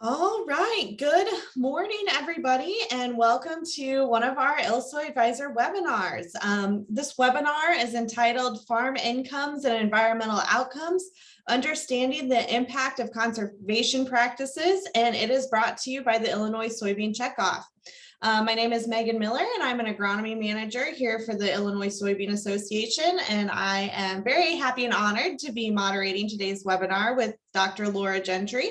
All right, good morning, everybody, and welcome to one of our ILSoyAdvisor webinars. This webinar is entitled Farm Incomes and Environmental Outcomes, Understanding the Impact of Conservation Practices, and it is brought to you by the Illinois Soybean Checkoff. My name is Megan Miller, and I'm an agronomy manager here for the Illinois Soybean Association, and I am very happy and honored to be moderating today's webinar with Dr. Laura Gentry.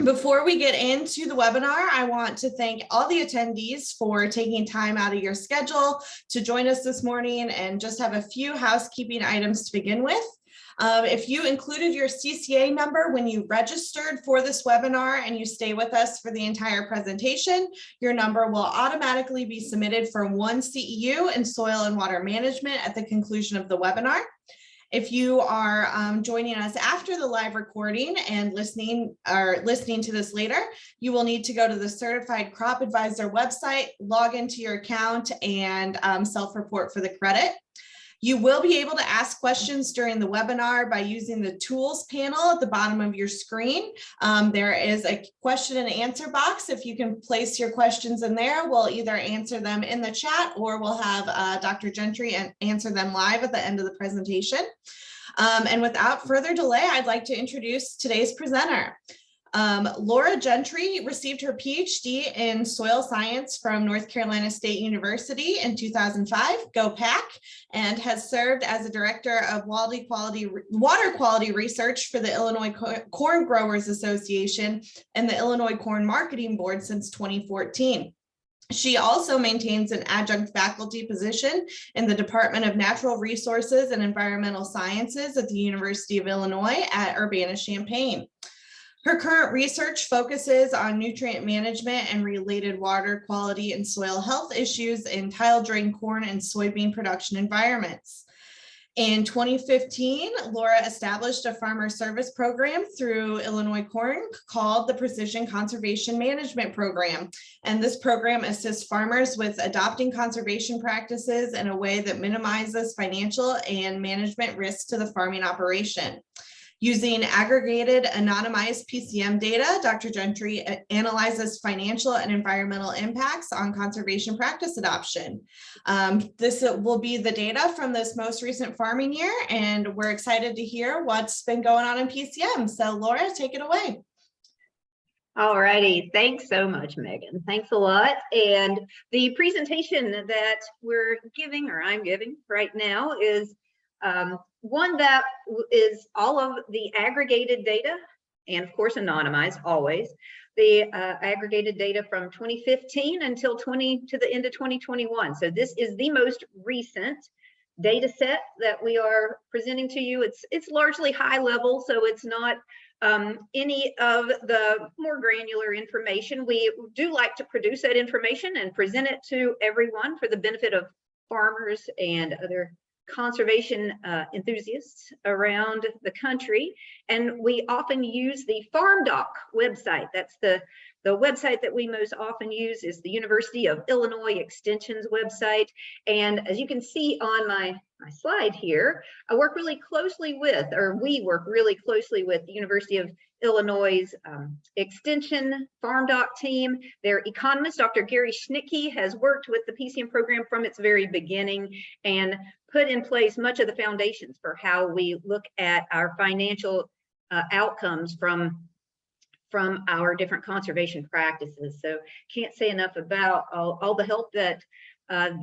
Before we get into the webinar, I want to thank all the attendees for taking time out of your schedule to join us this morning, and just have a few housekeeping items to begin with. If you included your CCA number when you registered for this webinar and you stay with us for the entire presentation, your number will automatically be submitted for one CEU in soil and water management at the conclusion of the webinar. If you are joining us after the live recording and listening to this later, you will need to go to the Certified Crop Advisor website, log into your account, and self-report for the credit. You will be able to ask questions during the webinar by using the tools panel at the bottom of your screen. There is a question and answer box. If you can place your questions in there, we'll either answer them in the chat or we'll have Dr. Gentry answer them live at the end of the presentation. And without further delay, I'd like to introduce today's presenter. Laura Gentry received her Ph.D. in soil science from North Carolina State University in 2005, go Pack, and has served as a director of water quality research for the Illinois Corn Growers Association and the Illinois Corn Marketing Board since 2014. She also maintains an adjunct faculty position in the Department of Natural Resources and Environmental Sciences at the University of Illinois at Urbana-Champaign. Her current research focuses on nutrient management and related water quality and soil health issues in tile drain corn and soybean production environments. In 2015, Laura established a farmer service program through Illinois Corn called the Precision Conservation Management Program. And this program assists farmers with adopting conservation practices in a way that minimizes financial and management risks to the farming operation. Using aggregated anonymized PCM data, Dr. Gentry analyzes financial and environmental impacts on conservation practice adoption. This will be the data from this most recent farming year, and we're excited to hear what's been going on in PCM. So Laura, take it away. All righty, thanks so much, Megan. Thanks a lot. And the presentation that we're giving, or I'm giving right now, is one that is all of the aggregated data, and of course anonymized always, the aggregated data from 2015 until the end of 2021. So this is the most recent data set that we are presenting to you. It's largely high level, so it's not any of the more granular information. We do like to produce that information and present it to everyone for the benefit of farmers and other conservation enthusiasts around the country. And we often use the FarmDoc website. That's the website that we most often use, is the University of Illinois Extension's website. And as you can see on my slide here, we work really closely with the University of Illinois Extension FarmDoc team. Their economist, Dr. Gary Schnicke, has worked with the PCM program from its very beginning and put in place much of the foundations for how we look at our financial outcomes from our different conservation practices. So can't say enough about all the help that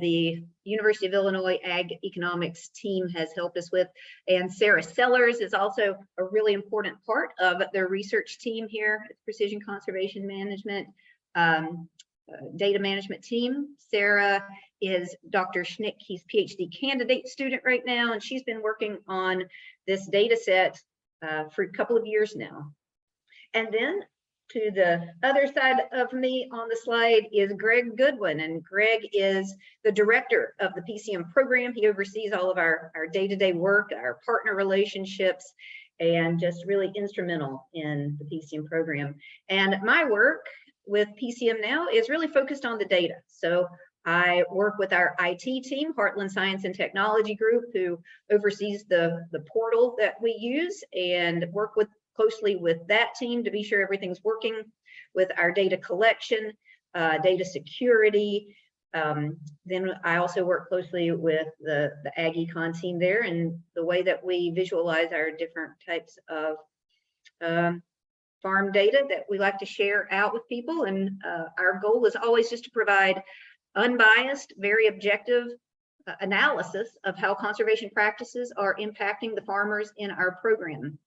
the University of Illinois Ag Economics team has helped us with. And Sarah Sellers is also a really important part of the research team here at Precision Conservation Management data management team. Sarah is Dr. Schnicke's PhD candidate student right now, and she's been working on this data set for a couple of years now. And then to the other side of me on the slide is Greg Goodwin, and Greg is the director of the PCM program. He oversees all of our day-to-day work, our partner relationships, and just really instrumental in the PCM program. And my work with PCM now is really focused on the data. So I work with our IT team, Heartland Science and Technology Group, who oversees the portal that we use, and work with closely with that team to be sure everything's working with our data collection, data security. Then I also work closely with the Ag Econ team there, and the way that we visualize our different types of farm data that we like to share out with people. And our goal is always just to provide unbiased, very objective analysis of how conservation practices are impacting the farmers in our program.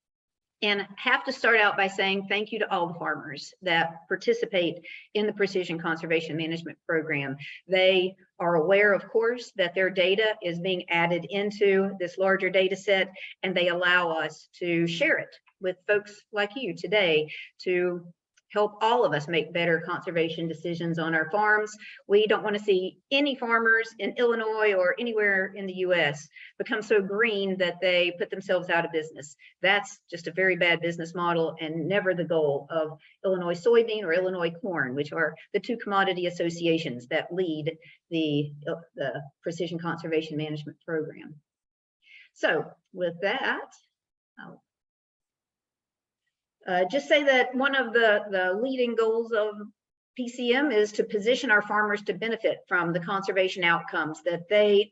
And have to start out by saying thank you to all the farmers that participate in the Precision Conservation Management Program. They are aware, of course, that their data is being added into this larger data set, and they allow us to share it with folks like you today to help all of us make better conservation decisions on our farms. We don't want to see any farmers in Illinois or anywhere in the US become so green that they put themselves out of business. That's just a very bad business model and never the goal of Illinois soybean or Illinois corn, which are the two commodity associations that lead the Precision Conservation Management Program. So with that, I'll just say that one of the leading goals of PCM is to position our farmers to benefit from the conservation outcomes that they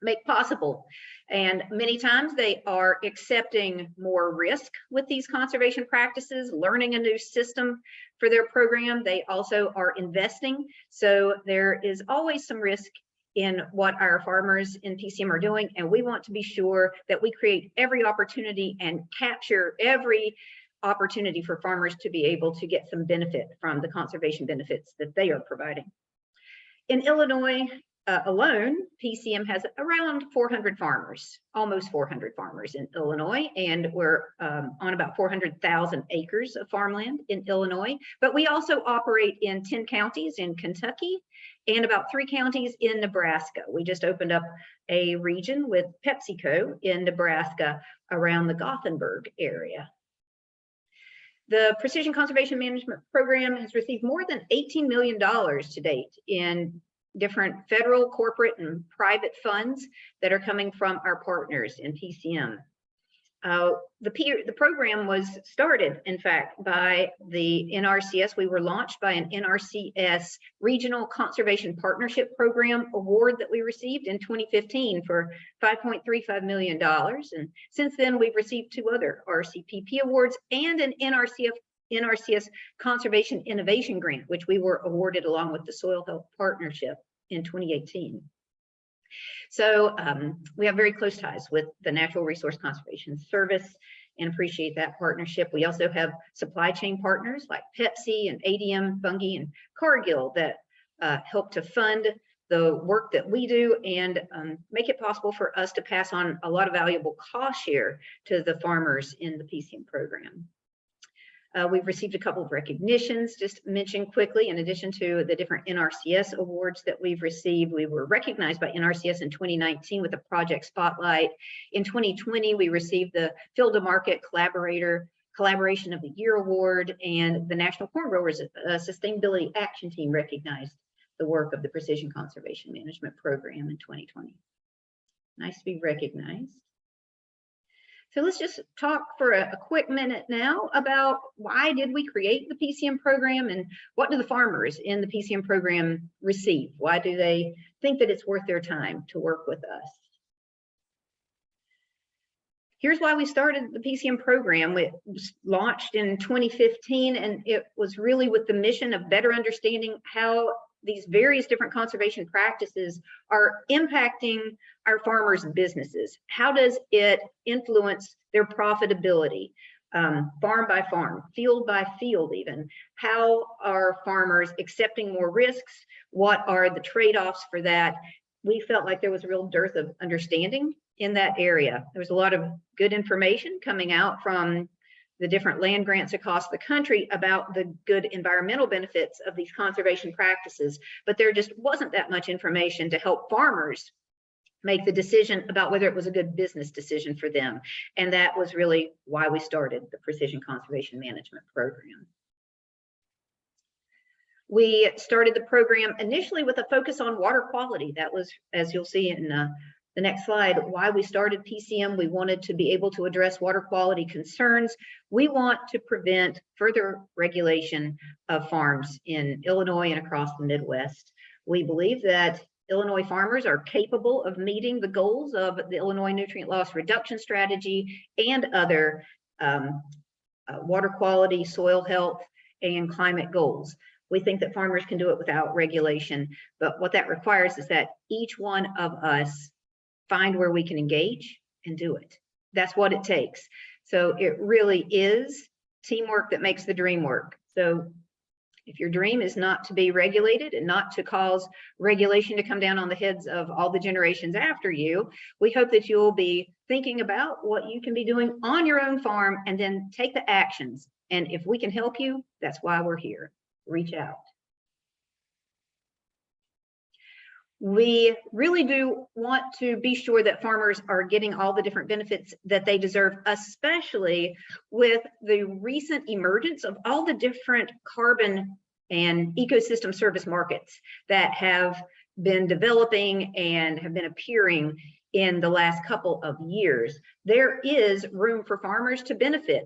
make possible. And many times they are accepting more risk with these conservation practices, learning a new system for their program. They also are investing. So there is always some risk in what our farmers in PCM are doing, and we want to be sure that we create every opportunity and capture every opportunity for farmers to be able to get some benefit from the conservation benefits that they are providing. In Illinois alone, PCM has around 400 farmers, almost 400 farmers in Illinois, and we're on about 400,000 acres of farmland in Illinois, but we also operate in 10 counties in Kentucky and about 3 counties in Nebraska. We just opened up a region with PepsiCo in Nebraska around the Gothenburg area. The Precision Conservation Management Program has received more than $18 million to date in different federal, corporate, and private funds that are coming from our partners in PCM. The program was started, in fact, by the NRCS. We were launched by an NRCS Regional Conservation Partnership Program award that we received in 2015 for $5.35 million. And since then, we've received 2 other RCPP awards and an NRCS Conservation Innovation Grant, which we were awarded along with the Soil Health Partnership in 2018. So we have very close ties with the Natural Resource Conservation Service and appreciate that partnership. We also have supply chain partners like Pepsi and ADM, Bunge, and Cargill that help to fund the work that we do and make it possible for us to pass on a lot of valuable cost share to the farmers in the PCM program. We've received a couple of recognitions, just mention quickly, in addition to the different NRCS awards that we've received. We were recognized by NRCS in 2019 with a Project Spotlight. In 2020, we received the Field to Market Collaboration of the Year Award, and the National Corn Growers Sustainability Action Team recognized the work of the Precision Conservation Management Program in 2020. Nice to be recognized. So let's just talk for a quick minute now about why did we create the PCM program and what do the farmers in the PCM program receive? Why do they think that it's worth their time to work with us? Here's why we started the PCM program. It was launched in 2015, and it was really with the mission of better understanding how these various different conservation practices are impacting our farmers' businesses. How does it influence their profitability, farm by farm, field by field even? How are farmers accepting more risks? What are the trade-offs for that? We felt like there was a real dearth of understanding in that area. There was a lot of good information coming out from the different land grants across the country about the good environmental benefits of these conservation practices, but there just wasn't that much information to help farmers make the decision about whether it was a good business decision for them. And that was really why we started the Precision Conservation Management Program. We started the program initially with a focus on water quality. That was, as you'll see in the next slide, why we started PCM. We wanted to be able to address water quality concerns. We want to prevent further regulation of farms in Illinois and across the Midwest. We believe that Illinois farmers are capable of meeting the goals of the Illinois Nutrient Loss Reduction Strategy and other water quality, soil health, and climate goals. We think that farmers can do it without regulation, but what that requires is that each one of us find where we can engage and do it. That's what it takes. So it really is teamwork that makes the dream work. So if your dream is not to be regulated and not to cause regulation to come down on the heads of all the generations after you, we hope that you'll be thinking about what you can be doing on your own farm and then take the actions. And if we can help you, that's why we're here. Reach out. We really do want to be sure that farmers are getting all the different benefits that they deserve, especially with the recent emergence of all the different carbon and ecosystem service markets that have been developing and have been appearing in the last couple of years. There is room for farmers to benefit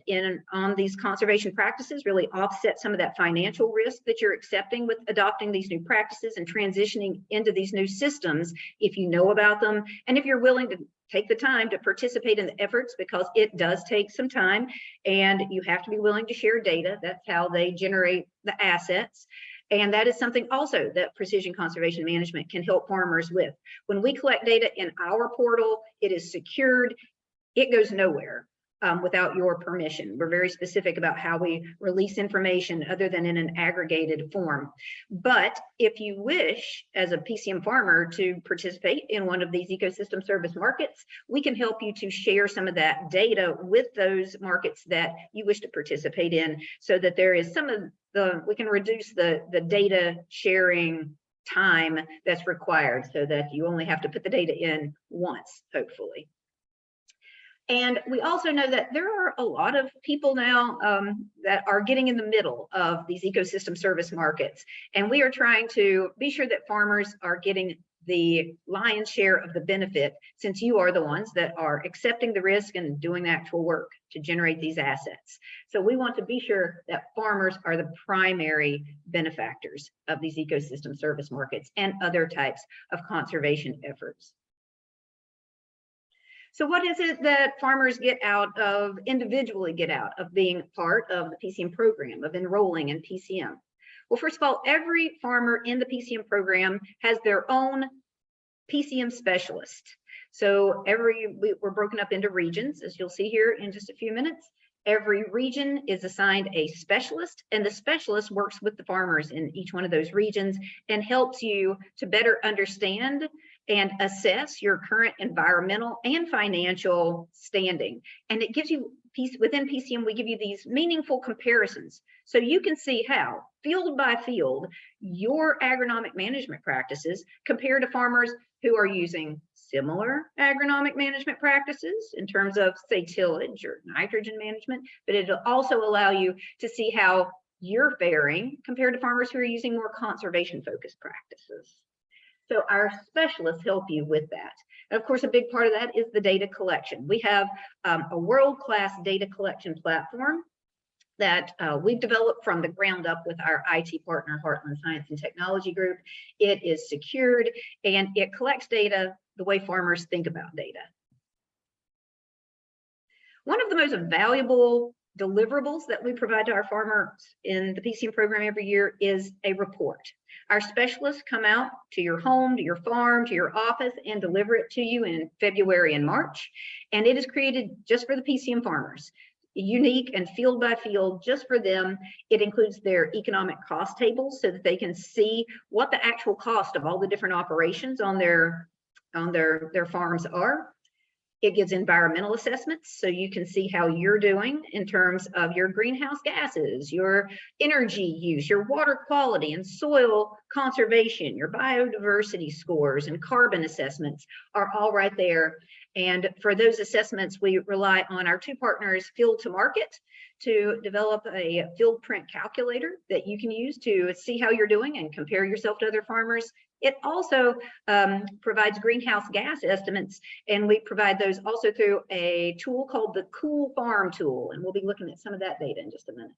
on these conservation practices, really offset some of that financial risk that you're accepting with adopting these new practices and transitioning into these new systems if you know about them, and if you're willing to take the time to participate in the efforts, because it does take some time and you have to be willing to share data. That's how they generate the assets. And that is something also that precision conservation management can help farmers with. When we collect data in our portal, it is secured. It goes nowhere without your permission. We're very specific about how we release information other than in an aggregated form. But if you wish, as a PCM farmer, to participate in one of these ecosystem service markets, we can help you to share some of that data with those markets that you wish to participate in, so that there is some of we can reduce the data sharing time that's required, so that you only have to put the data in once, hopefully. And we also know that there are a lot of people now that are getting in the middle of these ecosystem service markets. And we are trying to be sure that farmers are getting the lion's share of the benefit, since you are the ones that are accepting the risk and doing the actual work to generate these assets. So we want to be sure that farmers are the primary benefactors of these ecosystem service markets and other types of conservation efforts. So what is it that farmers individually get out of being part of the PCM program, of enrolling in PCM? Well, first of all, every farmer in the PCM program has their own PCM specialist. So we're broken up into regions, as you'll see here in just a few minutes. Every region is assigned a specialist, and the specialist works with the farmers in each one of those regions and helps you to better understand and assess your current environmental and financial standing. And it gives you, within PCM, we give you these meaningful comparisons, so you can see how, field by field, your agronomic management practices compare to farmers who are using similar agronomic management practices in terms of, say, tillage or nitrogen management, but it'll also allow you to see how you're faring compared to farmers who are using more conservation-focused practices. So our specialists help you with that. And of course, a big part of that is the data collection. We have a world-class data collection platform that we've developed from the ground up with our IT partner, Heartland Science and Technology Group. It is secured and it collects data the way farmers think about data. One of the most valuable deliverables that we provide to our farmers in the PCM program every year is a report. Our specialists come out to your home, to your farm, to your office, and deliver it to you in February and March. And it is created just for the PCM farmers, unique and field by field, just for them. It includes their economic cost tables so that they can see what the actual cost of all the different operations on their farms are. It gives environmental assessments, so you can see how you're doing in terms of your greenhouse gases, your energy use, your water quality and soil conservation, your biodiversity scores and carbon assessments are all right there. And for those assessments, we rely on our two partners, Field to Market, to develop a field print calculator that you can use to see how you're doing and compare yourself to other farmers. It also provides greenhouse gas estimates, and we provide those also through a tool called the Cool Farm tool, and we'll be looking at some of that data in just a minute.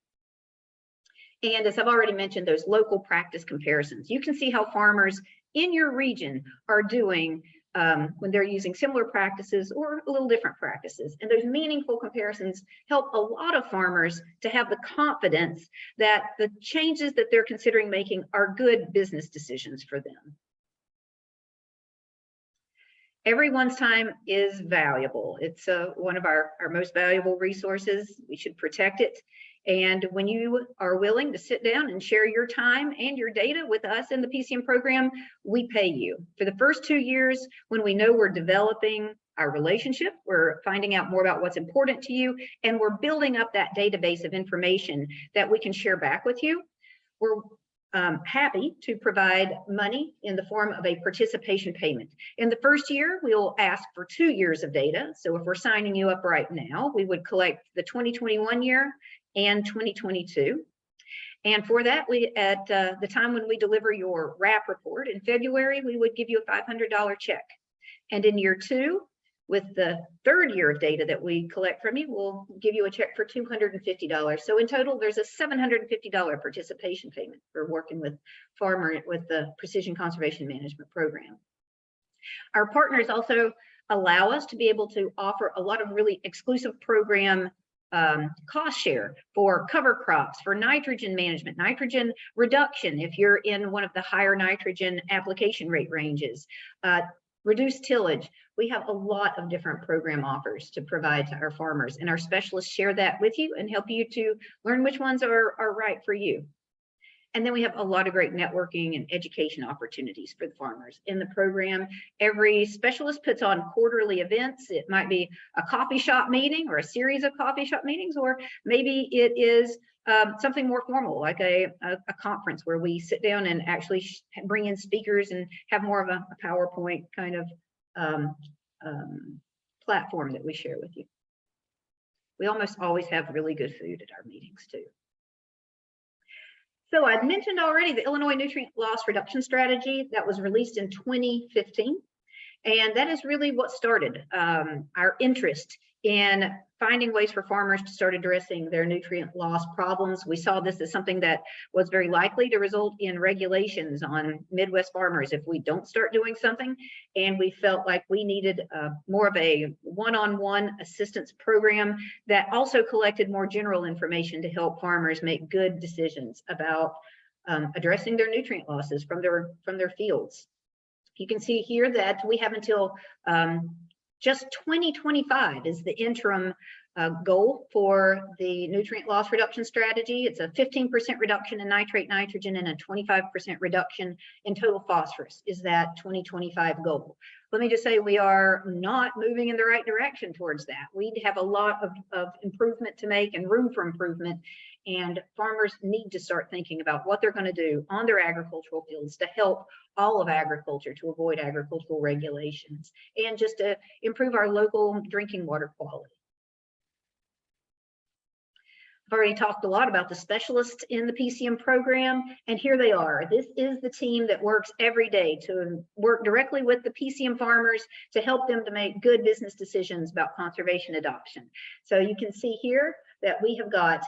And as I've already mentioned, those local practice comparisons. You can see how farmers in your region are doing when they're using similar practices or a little different practices. And those meaningful comparisons help a lot of farmers to have the confidence that the changes that they're considering making are good business decisions for them. Everyone's time is valuable. It's one of our most valuable resources. We should protect it. And when you are willing to sit down and share your time and your data with us in the PCM program, we pay you. For the first 2 years, when we know we're developing our relationship, we're finding out more about what's important to you, and we're building up that database of information that we can share back with you, we're happy to provide money in the form of a participation payment. In the first year, we'll ask for 2 years of data. So if we're signing you up right now, we would collect the 2021 year and 2022. And for that, we at the time when we deliver your RAP report in February, we would give you a $500 check. And in year 2, with the 3rd year of data that we collect from you, we'll give you a check for $250. So in total, there's a $750 participation payment for working with the Precision Conservation Management Program. Our partners also allow us to be able to offer a lot of really exclusive program cost share for cover crops, for nitrogen management, nitrogen reduction if you're in one of the higher nitrogen application rate ranges, reduced tillage. We have a lot of different program offers to provide to our farmers, and our specialists share that with you and help you to learn which ones are right for you. And then we have a lot of great networking and education opportunities for the farmers in the program. Every specialist puts on quarterly events. It might be a coffee shop meeting or a series of coffee shop meetings, or maybe it is something more formal, like a conference where we sit down and actually bring in speakers and have more of a PowerPoint kind of platform that we share with you. We almost always have really good food at our meetings too. So I mentioned already the Illinois Nutrient Loss Reduction Strategy that was released in 2015. And that is really what started our interest in finding ways for farmers to start addressing their nutrient loss problems. We saw this as something that was very likely to result in regulations on Midwest farmers if we don't start doing something. And we felt like we needed more of a one-on-one assistance program that also collected more general information to help farmers make good decisions about addressing their nutrient losses from their fields. You can see here that we have until just 2025 is the interim goal for the nutrient loss reduction strategy. It's a 15% reduction in nitrate nitrogen and a 25% reduction in total phosphorus is that 2025 goal. Let me just say we are not moving in the right direction towards that. We have a lot of improvement to make and room for improvement, and farmers need to start thinking about what they're going to do on their agricultural fields to help all of agriculture to avoid agricultural regulations and just to improve our local drinking water quality. I've already talked a lot about the specialists in the PCM program, and here they are. This is the team that works every day to work directly with the PCM farmers to help them to make good business decisions about conservation adoption. So you can see here that we have got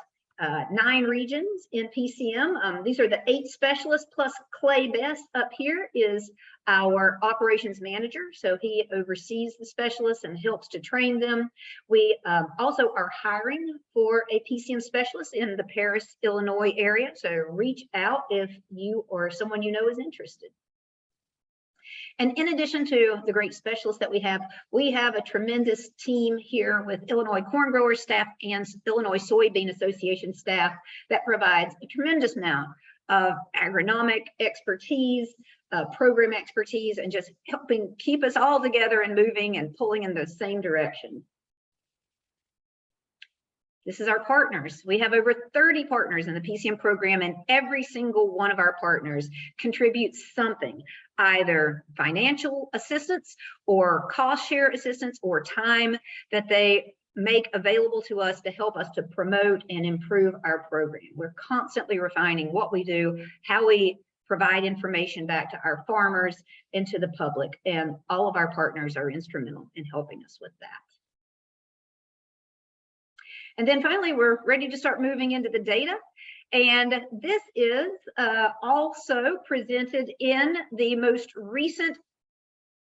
9 regions in PCM. These are the 8 specialists plus Clay Best up here is our operations manager. So he oversees the specialists and helps to train them. We also are hiring for a PCM specialist in the Paris, Illinois area. So reach out if you or someone you know is interested. And in addition to the great specialists that we have a tremendous team here with Illinois corn growers staff and Illinois Soybean Association staff that provides a tremendous amount of agronomic expertise, program expertise, and just helping keep us all together and moving and pulling in the same direction. This is our partners. We have over 30 partners in the PCM program, and every single one of our partners contributes something, either financial assistance or cost share assistance or time that they make available to us to help us to promote and improve our program. We're constantly refining what we do, how we provide information back to our farmers and to the public, and all of our partners are instrumental in helping us with that. And then finally, we're ready to start moving into the data. And this is also presented in the most recent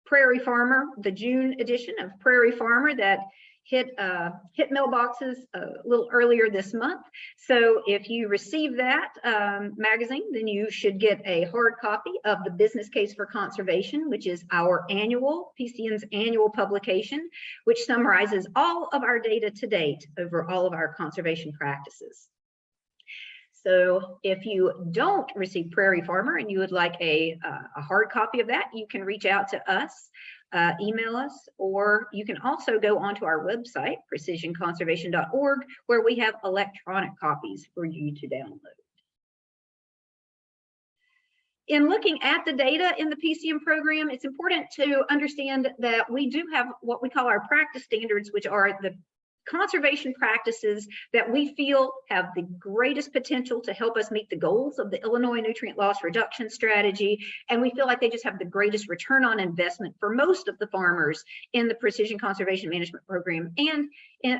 Prairie Farmer, the June edition of Prairie Farmer that hit mailboxes a little earlier this month. So if you receive that magazine, then you should get a hard copy of the Business Case for Conservation, which is our annual, PCM's annual publication, which summarizes all of our data to date over all of our conservation practices. So if you don't receive Prairie Farmer and you would like a hard copy of that, you can reach out to us, email us, or you can also go onto our website, precisionconservation.org, where we have electronic copies for you to download. In looking at the data in the PCM program, it's important to understand that we do have what we call our practice standards, which are the conservation practices that we feel have the greatest potential to help us meet the goals of the Illinois Nutrient Loss Reduction Strategy. And we feel like they just have the greatest return on investment for most of the farmers in the Precision Conservation Management Program and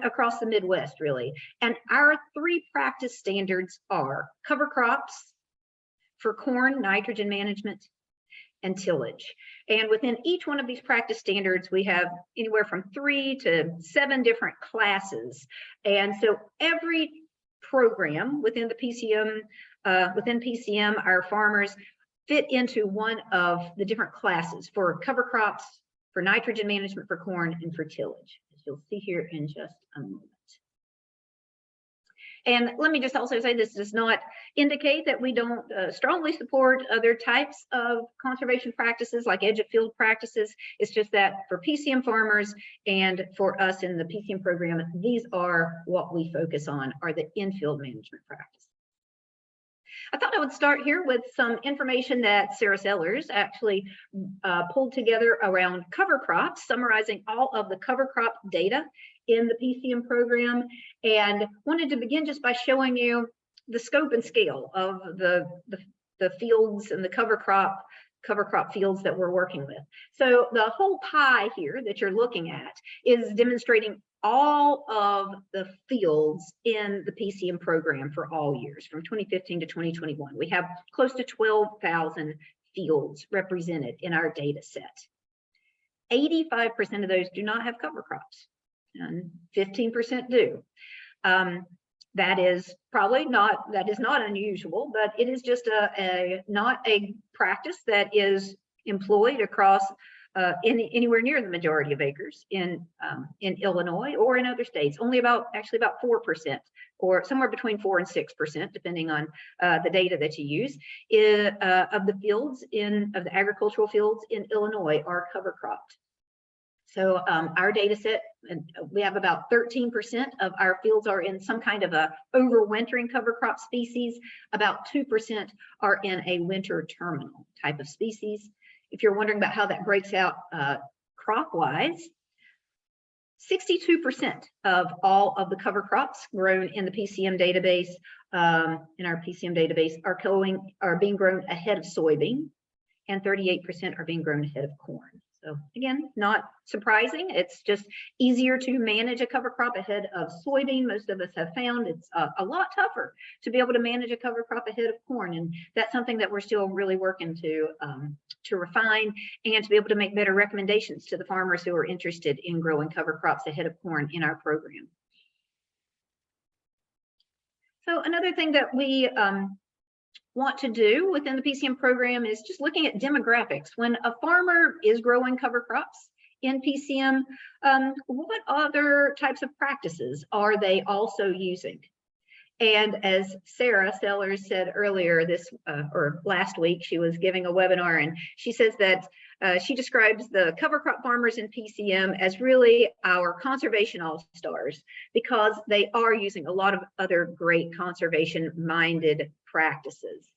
across the Midwest, really. And our three practice standards are cover crops for corn, nitrogen management, and tillage. And within each one of these practice standards, we have anywhere from 3 to 7 different classes. And so every program within the PCM, our farmers fit into one of the different classes for cover crops, for nitrogen management for corn, and for tillage, as you'll see here in just a moment. And let me just also say, this does not indicate that we don't strongly support other types of conservation practices like edge of field practices. It's just that for PCM farmers and for us in the PCM program, these are what we focus on, are the in-field management practices. I thought I would start here with some information that Sarah Sellers actually pulled together around cover crops, summarizing all of the cover crop data in the PCM program, and wanted to begin just by showing you the scope and scale of the fields and the cover crop fields that we're working with. So the whole pie here that you're looking at is demonstrating all of the fields in the PCM program for all years from 2015 to 2021. We have close to 12,000 fields represented in our data set. 85% of those do not have cover crops, and 15% do. That is not unusual, but it is just not a practice that is employed across anywhere near the majority of acres in Illinois or in other states. Only about 4%, or somewhere between 4 and 6%, depending on the data that you use, of the fields of the agricultural fields in Illinois are cover cropped. So our data set, we have about 13% of our fields are in some kind of a overwintering cover crop species. About 2% are in a winter terminal type of species. If you're wondering about how that breaks out crop-wise, 62% of all of the cover crops grown in the PCM database, in our PCM database, are being grown ahead of soybean, and 38% are being grown ahead of corn. So again, not surprising. It's just easier to manage a cover crop ahead of soybean. Most of us have found it's a lot tougher to be able to manage a cover crop ahead of corn. And that's something that we're still really working to refine and to be able to make better recommendations to the farmers who are interested in growing cover crops ahead of corn in our program. So another thing that we want to do within the PCM program is just looking at demographics. When a farmer is growing cover crops in PCM, what other types of practices are they also using? And as Sarah Sellers said earlier or last week, she was giving a webinar, and she says that she describes the cover crop farmers in PCM as really our conservation all-stars, because they are using a lot of other great conservation-minded practices.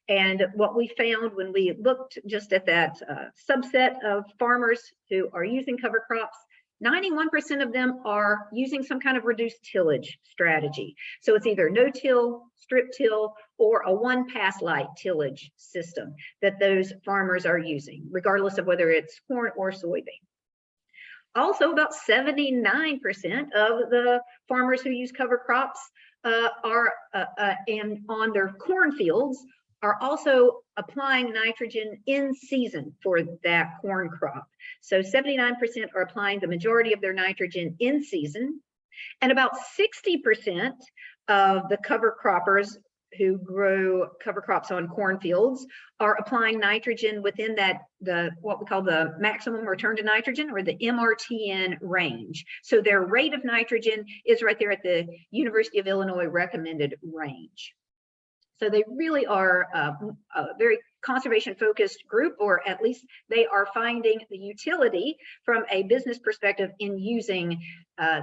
And what we found when we looked just at that subset of farmers who are using cover crops 91% of them are using some kind of reduced tillage strategy. So it's either no-till, strip-till, or a one-pass light tillage system that those farmers are using, regardless of whether it's corn or soybean. Also, about 79% of the farmers who use cover crops and on their cornfields are also applying nitrogen in season for that corn crop. So 79% are applying the majority of their nitrogen in season, and about 60% of the cover croppers who grow cover crops on cornfields are applying nitrogen within what we call the maximum return to nitrogen, or the MRTN range. So their rate of nitrogen is right there at the University of Illinois recommended range. So they really are a very conservation focused group, or at least they are finding the utility from a business perspective in using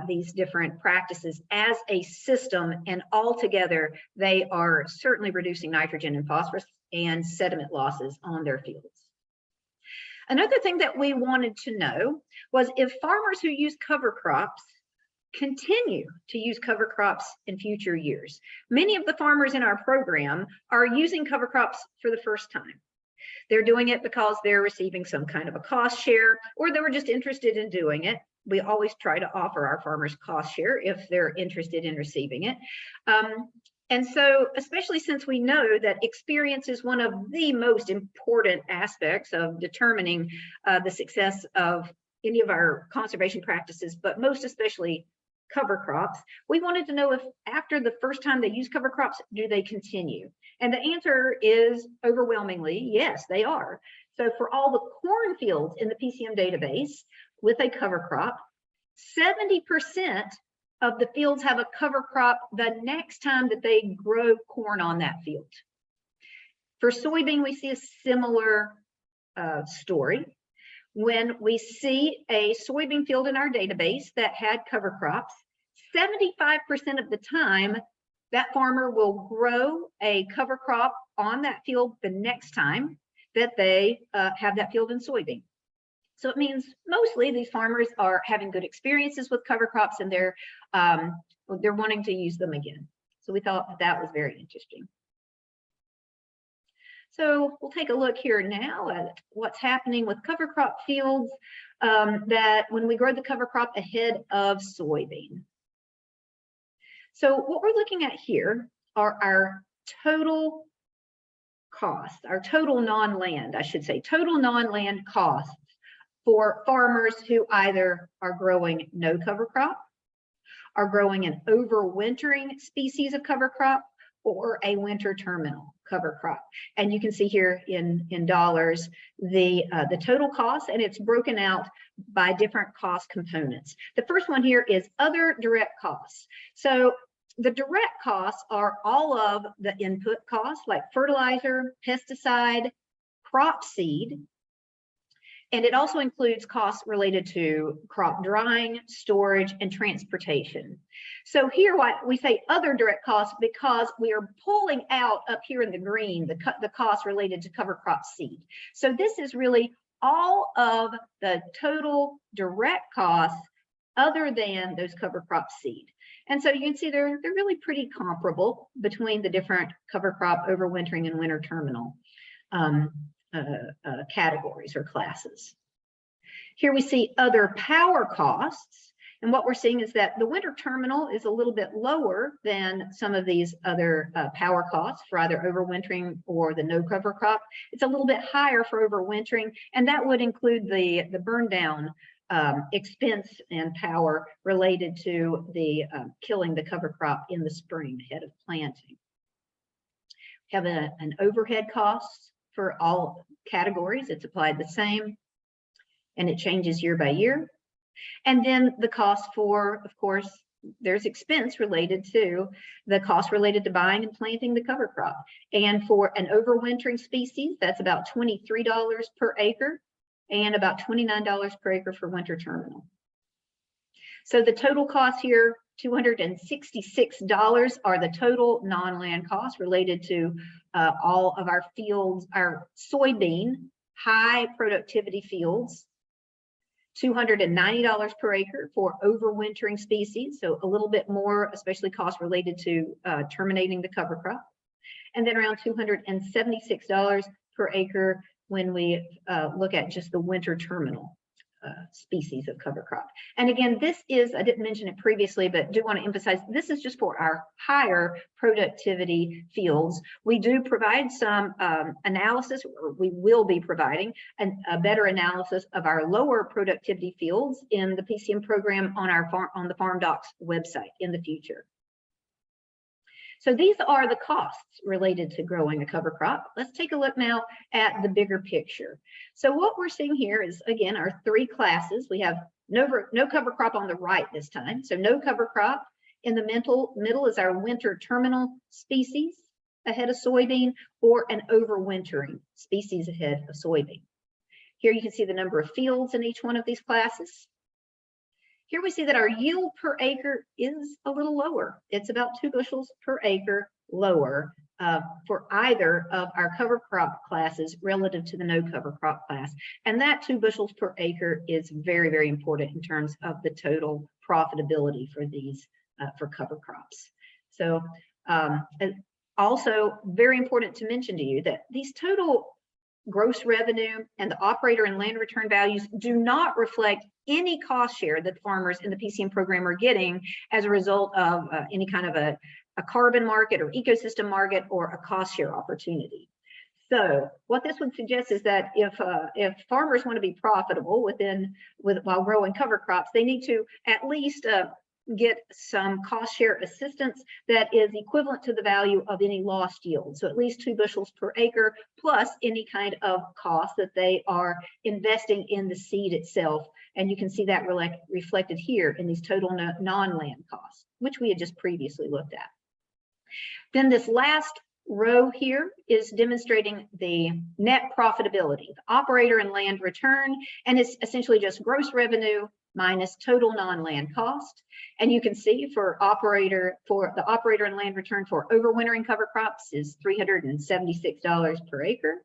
these different practices as a system, and altogether they are certainly reducing nitrogen and phosphorus and sediment losses on their fields. Another thing that we wanted to know was if farmers who use cover crops continue to use cover crops in future years. Many of the farmers in our program are using cover crops for the first time. They're doing it because they're receiving some kind of a cost share, or they were just interested in doing it. We always try to offer our farmers cost share if they're interested in receiving it. And so, especially since we know that experience is one of the most important aspects of determining the success of any of our conservation practices, but most especially cover crops, we wanted to know if after the first time they use cover crops, do they continue? And the answer is overwhelmingly yes, they are. So for all the cornfields in the PCM database with a cover crop, 70% of the fields have a cover crop the next time that they grow corn on that field. For soybean, we see a similar story. When we see a soybean field in our database that had cover crops, 75% of the time, that farmer will grow a cover crop on that field the next time that they have that field in soybean. So it means mostly these farmers are having good experiences with cover crops, and they're wanting to use them again. So we thought that was very interesting. So we'll take a look here now at what's happening with cover crop fields that when we grow the cover crop ahead of soybean. So what we're looking at here are our total costs, our total non-land, I should say, total non-land costs for farmers who either are growing no cover crop, are growing an overwintering species of cover crop, or a winter terminal cover crop. And you can see here in dollars the total cost, and it's broken out by different cost components. The first one here is other direct costs. So the direct costs are all of the input costs like fertilizer, pesticide, crop seed, and it also includes costs related to crop drying, storage, and transportation. So here we say other direct costs because we are pulling out up here in the green the costs related to cover crop seed. So this is really all of the total direct costs other than those cover crop seed. And so you can see they're really pretty comparable between the different cover crop, overwintering, and winter terminal categories or classes. Here we see other power costs, and what we're seeing is that the winter terminal is a little bit lower than some of these other power costs for either overwintering or the no cover crop. It's a little bit higher for overwintering, and that would include the burn down expense and power related to the killing the cover crop in the spring ahead of planting. We have an overhead cost for all categories. It's applied the same, and it changes year by year. And then the cost for, of course, there's expense related to the cost related to buying and planting the cover crop. And for an overwintering species, that's about $23 per acre and about $29 per acre for winter terminal. So the total cost here, $266 are the total non-land costs related to all of our fields, our soybean high productivity fields. $290 per acre for overwintering species, so a little bit more, especially costs related to terminating the cover crop. And then around $276 per acre when we look at just the winter terminal species of cover crop. And again, this is, I didn't mention it previously, but do want to emphasize, this is just for our higher productivity fields. We do provide some analysis, or we will be providing a better analysis of our lower productivity fields in the PCM program on our on the Farm Docs website in the future. So these are the costs related to growing a cover crop. Let's take a look now at the bigger picture. So what we're seeing here is, again, our three classes. We have no cover crop on the right this time. So no cover crop. In the middle is our winter terminal species ahead of soybean, or an overwintering species ahead of soybean. Here you can see the number of fields in each one of these classes. Here we see that our yield per acre is a little lower. It's about 2 bushels per acre lower for either of our cover crop classes relative to the no cover crop class. And that 2 bushels per acre is very, very important in terms of the total profitability for these for cover crops. So also very important to mention to you that these total gross revenue and the operator and land return values do not reflect any cost share that farmers in the PCM program are getting as a result of any kind of a carbon market or ecosystem market or a cost share opportunity. So what this would suggest is that if farmers want to be profitable while growing cover crops, they need to at least get some cost share assistance that is equivalent to the value of any lost yield. So at least 2 bushels per acre, plus any kind of cost that they are investing in the seed itself. And you can see that reflected here in these total non-land costs, which we had just previously looked at. Then this last row here is demonstrating the net profitability, the operator and land return, and it's essentially just gross revenue minus total non-land cost. And you can see for the operator and land return for overwintering cover crops is $376 per acre.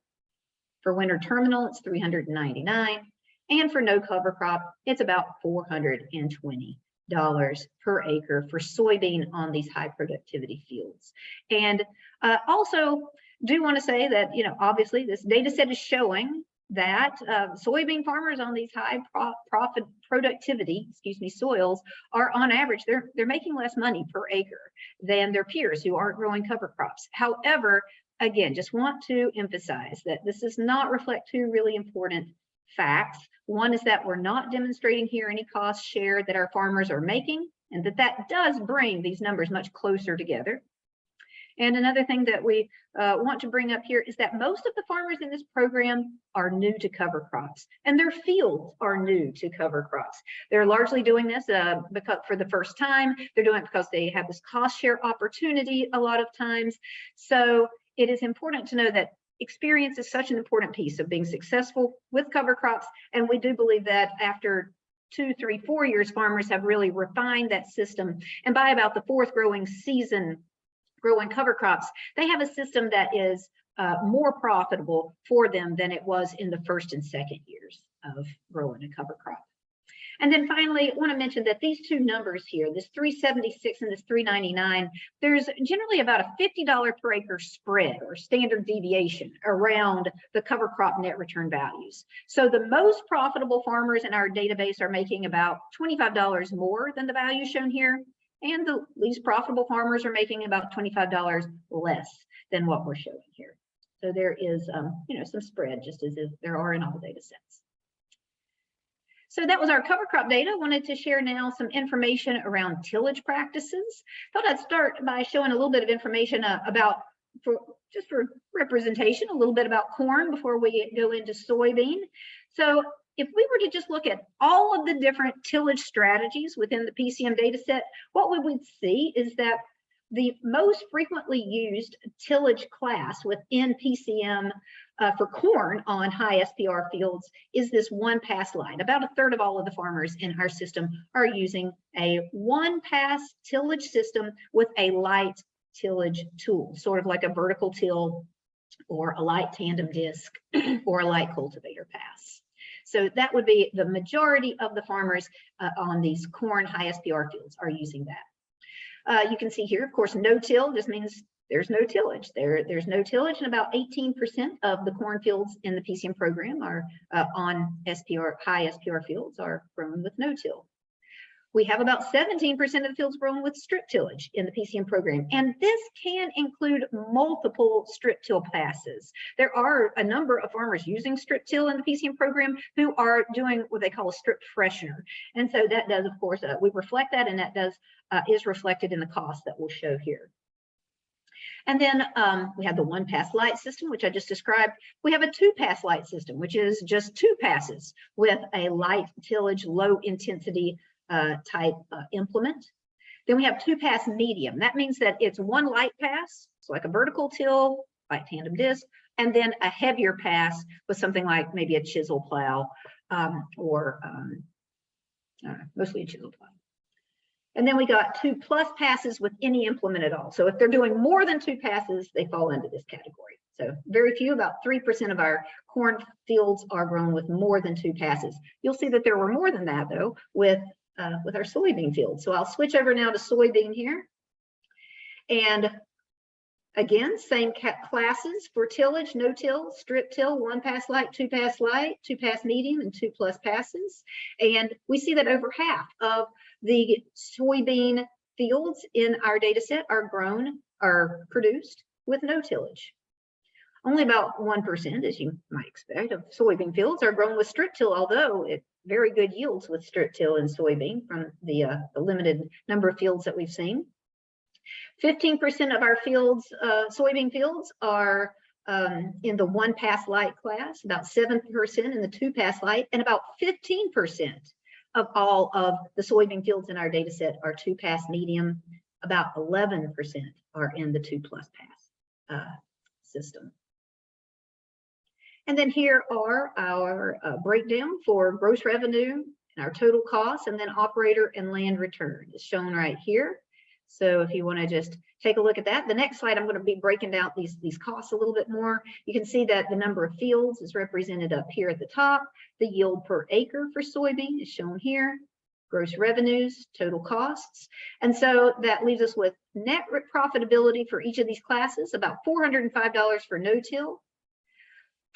For winter terminal, it's $399. And for no cover crop, it's about $420 per acre for soybean on these high productivity fields. And also do want to say that, obviously this data set is showing that soybean farmers on these high productivity soils are on average, they're making less money per acre than their peers who aren't growing cover crops. However, again, just want to emphasize that this does not reflect two really important facts. One is that we're not demonstrating here any cost share that our farmers are making, and that does bring these numbers much closer together. And another thing that we want to bring up here is that most of the farmers in this program are new to cover crops, and their fields are new to cover crops. They're largely doing this because for the first time. They're doing it because they have this cost share opportunity a lot of times. So it is important to know that experience is such an important piece of being successful with cover crops, and we do believe that after 2, 3, 4 years, farmers have really refined that system, and by about the 4th growing season, growing cover crops, they have a system that is more profitable for them than it was in the 1st and 2nd years of growing a cover crop. And then finally, I want to mention that these two numbers here, this 376 and this 399, there's generally about a $50 per acre spread or standard deviation around the cover crop net return values. So the most profitable farmers in our database are making about $25 more than the value shown here, and the least profitable farmers are making about $25 less than what we're showing here. So there is, some spread, just as there are in all data sets. So that was our cover crop data. Wanted to share now some information around tillage practices. Thought I'd start by showing a little bit of information for representation, a little bit about corn before we go into soybean. So if we were to just look at all of the different tillage strategies within the PCM data set, what we would see is that the most frequently used tillage class within PCM for corn on high SPR fields is this one-pass line. About a third of all of the farmers in our system are using a one-pass tillage system with a light tillage tool, sort of like a vertical till or a light tandem disc or a light cultivator pass. So that would be the majority of the farmers on these corn high SPR fields are using that. You can see here, of course, no-till just means there's no tillage. There's no tillage, and about 18% of the corn fields in the PCM program are on SPR, high SPR fields are grown with no-till. We have about 17% of the fields grown with strip tillage in the PCM program, and this can include multiple strip till passes. There are a number of farmers using strip till in the PCM program who are doing what they call a strip freshener, and so that does, of course, we reflect that, and that does is reflected in the cost that we'll show here. And then we have the one-pass light system, which I just described. We have a two-pass light system, which is just 2 passes with a light tillage, low intensity type implement. Then we have 2-pass medium. That means that it's 1 light pass, so like a vertical till, like tandem disc, and then a heavier pass with something like maybe a chisel plow or mostly a chisel plow. And then we got 2+ passes with any implement at all. So if they're doing more than 2 passes, they fall into this category. So very few, about 3% of our corn fields are grown with more than 2 passes. You'll see that there were more than that though with our soybean field. So I'll switch over now to soybean here. And again, same classes for tillage, no-till, strip till, 1-pass light, 2-pass light, 2-pass medium, and 2+ passes. And we see that over half of the soybean fields in our data set are produced with no tillage. Only about 1%, as you might expect, of soybean fields are grown with strip till, although it's very good yields with strip till and soybean from the limited number of fields that we've seen. 15% of our fields, soybean fields, are in the 1-pass light class, about 7% in the 2-pass light, and about 15% of all of the soybean fields in our data set are 2-pass medium. About 11% are in the 2+ pass system. And then here are our breakdown for gross revenue and our total costs, and then operator and land return is shown right here. So if you want to just take a look at that, the next slide, I'm going to be breaking down these costs a little bit more. You can see that the number of fields is represented up here at the top. The yield per acre for soybean is shown here. Gross revenues, total costs. And so that leaves us with net profitability for each of these classes, about $405 for no-till,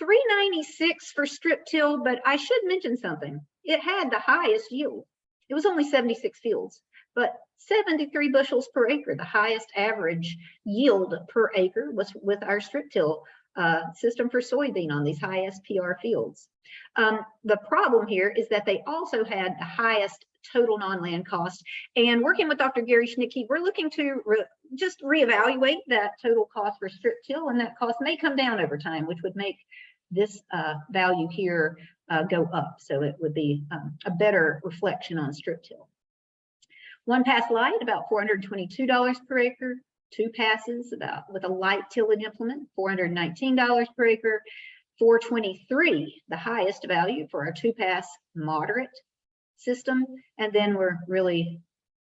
$396 for strip till, but I should mention something. It had the highest yield. It was only 76 fields, but 73 bushels per acre, the highest average yield per acre was with our strip till system for soybean on these high SPR fields. The problem here is that they also had the highest total non-land cost, and working with Dr. Gary Schnicke, we're looking to just reevaluate that total cost for strip till, and that cost may come down over time, which would make this value here go up. So it would be a better reflection on strip till. 1-pass light, about $422 per acre. 2 passes, about with a light tillage implement, $419 per acre. $423, the highest value for our 2-pass moderate system. And then we're really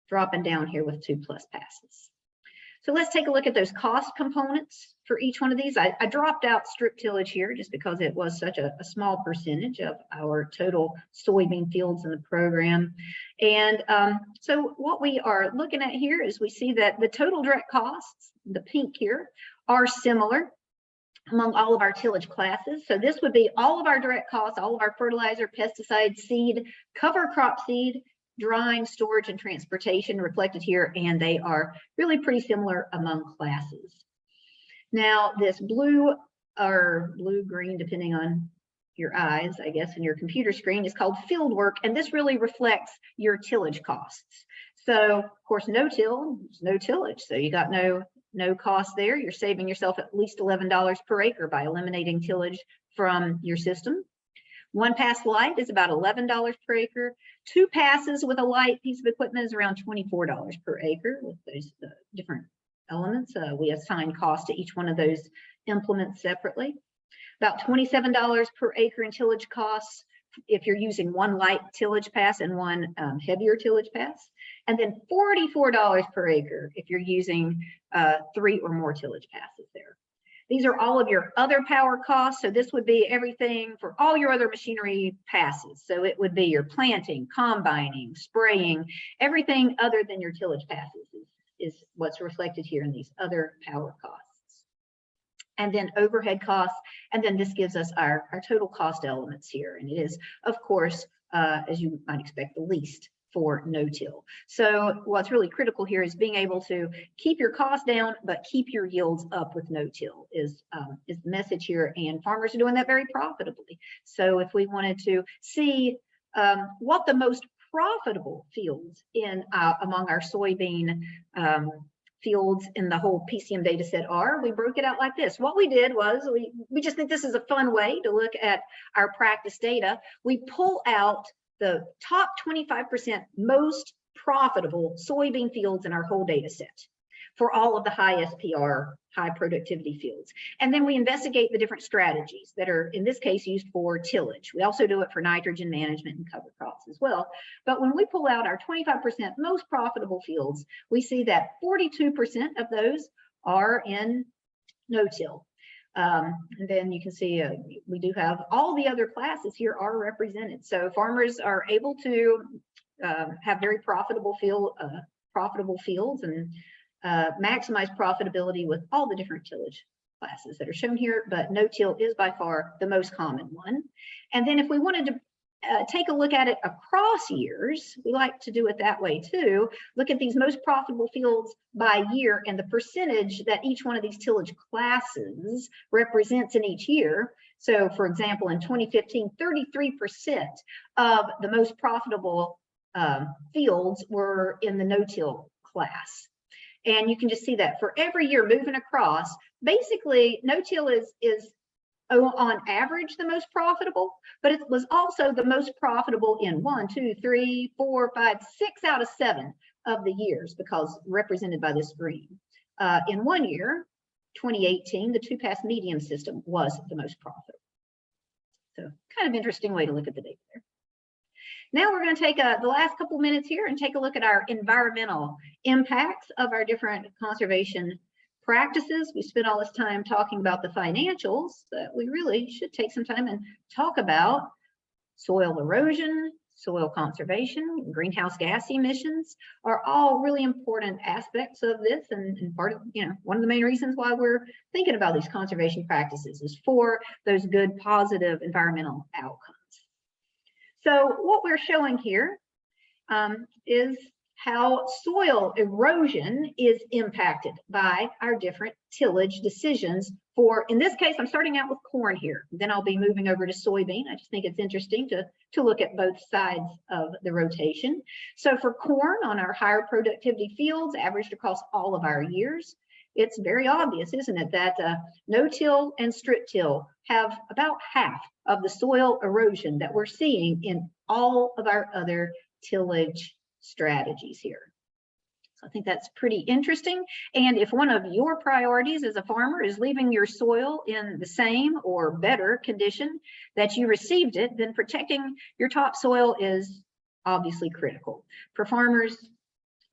dropping down here with 2+ passes. So let's take a look at those cost components for each one of these. I dropped out strip tillage here just because it was such a small percentage of our total soybean fields in the program. And so what we are looking at here is we see that the total direct costs, the pink here, are similar among all of our tillage classes. So this would be all of our direct costs, all of our fertilizer, pesticide, seed, cover crop seed, drying, storage, and transportation reflected here, and they are really pretty similar among classes. Now, this blue or blue-green, depending on your eyes, I guess, and your computer screen, is called field work, and this really reflects your tillage costs. So, of course, no-till, no tillage, so you got no cost there. You're saving yourself at least $11 per acre by eliminating tillage from your system. 1-pass light is about $11 per acre. 2 passes with a light piece of equipment is around $24 per acre with those different elements. We assign cost to each one of those implements separately. About $27 per acre in tillage costs if you're using 1 light tillage pass and 1 heavier tillage pass. And then $44 per acre if you're using 3 or more tillage passes there. These are all of your other power costs. So this would be everything for all your other machinery passes. So it would be your planting, combining, spraying, everything other than your tillage passes is what's reflected here in these other power costs. And then overhead costs. And then this gives us our total cost elements here. And it is, of course, as you might expect, the least for no-till. So what's really critical here is being able to keep your costs down, but keep your yields up with no-till is the message here. And farmers are doing that very profitably. So if we wanted to see what the most profitable fields in among our soybean fields in the whole PCM data set are, we broke it out like this. What we did was we just think this is a fun way to look at our practice data. We pull out the top 25% most profitable soybean fields in our whole data set for all of the high SPR, high productivity fields. And then we investigate the different strategies that are, in this case, used for tillage. We also do it for nitrogen management and cover crops as well. But when we pull out our 25% most profitable fields, we see that 42% of those are in no-till. And then you can see we do have all the other classes here are represented. So farmers are able to have very profitable fields and maximize profitability with all the different tillage classes that are shown here, but no-till is by far the most common one. And then if we wanted to take a look at it across years, we like to do it that way too. Look at these most profitable fields by year and the percentage that each one of these tillage classes represents in each year. So for example, in 2015, 33% of the most profitable fields were in the no-till class. And you can just see that for every year moving across, basically no-till is on average the most profitable, but it was also the most profitable in 1, 2, 3, 4, 5, 6 out of 7 of the years, because represented by this green. In one year, 2018, the two-pass medium system was the most profitable. So kind of interesting way to look at the data there. Now we're going to take the last couple minutes here and take a look at our environmental impacts of our different conservation practices. We spent all this time talking about the financials, but we really should take some time and talk about soil erosion, soil conservation, greenhouse gas emissions are all really important aspects of this, and part of, one of the main reasons why we're thinking about these conservation practices is for those good, positive environmental outcomes. So what we're showing here is how soil erosion is impacted by our different tillage decisions for, in this case, I'm starting out with corn here, then I'll be moving over to soybean. I just think it's interesting to look at both sides of the rotation. So for corn on our higher productivity fields, averaged across all of our years, it's very obvious, isn't it, that no-till and strip-till have about half of the soil erosion that we're seeing in all of our other tillage strategies here. So I think that's pretty interesting. And if one of your priorities as a farmer is leaving your soil in the same or better condition that you received it, then protecting your topsoil is obviously critical. For farmers,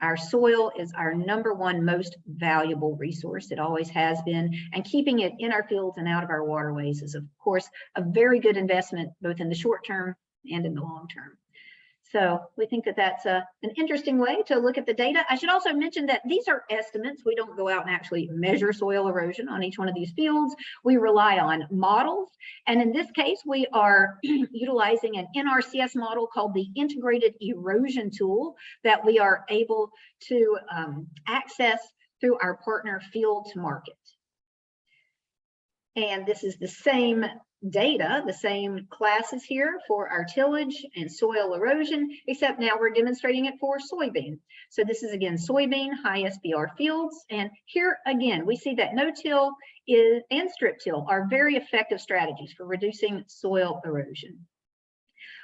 our soil is our #1 most valuable resource. It always has been, and keeping it in our fields and out of our waterways is, of course, a very good investment, both in the short term and in the long term. So we think that that's an interesting way to look at the data. I should also mention that these are estimates. We don't go out and actually measure soil erosion on each one of these fields. We rely on models. And in this case, we are utilizing an NRCS model called the Integrated Erosion Tool that we are able to access through our partner Field to Market. And this is the same data, the same classes here for our tillage and soil erosion, except now we're demonstrating it for soybean. So this is again soybean, high SPR fields. And here again, we see that no-till and strip-till are very effective strategies for reducing soil erosion.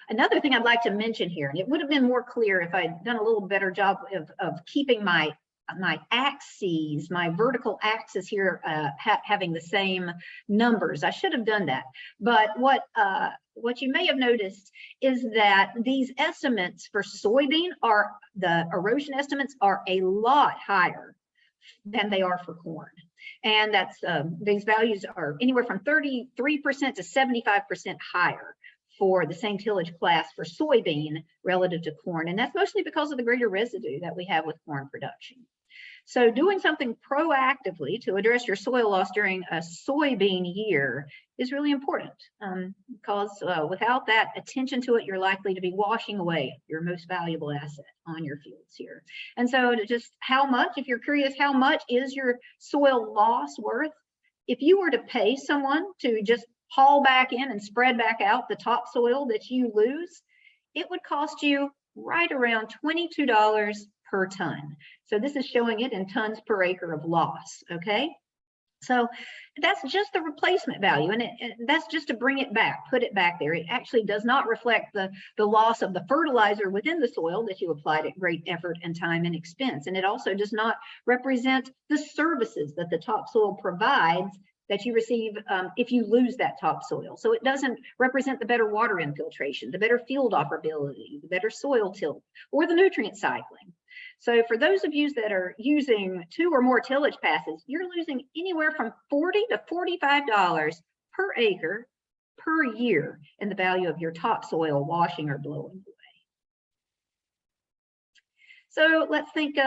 Another thing I'd like to mention here, and it would have been more clear if I'd done a little better job of keeping my axes, my vertical axis here having the same numbers. I should have done that. But what you may have noticed is that these estimates for soybean the erosion estimates are a lot higher than they are for corn. And that's these values are anywhere from 33% to 75% higher for the same tillage class for soybean relative to corn. And that's mostly because of the greater residue that we have with corn production. So doing something proactively to address your soil loss during a soybean year is really important, because without that attention to it, you're likely to be washing away your most valuable asset on your fields here. And so to just how much, if you're curious, how much is your soil loss worth? If you were to pay someone to just haul back in and spread back out the topsoil that you lose, it would cost you right around $22 per ton. So this is showing it in tons per acre of loss, okay? So that's just the replacement value, and that's just to bring it back, put it back there. It actually does not reflect the loss of the fertilizer within the soil that you applied at great effort and time and expense. And it also does not represent the services that the topsoil provides that you receive if you lose that topsoil. So it doesn't represent the better water infiltration, the better field operability, the better soil tilt, or the nutrient cycling. So for those of you that are using 2 or more tillage passes, you're losing anywhere from $40 to $45 per acre per year in the value of your topsoil washing or blowing away. So let's think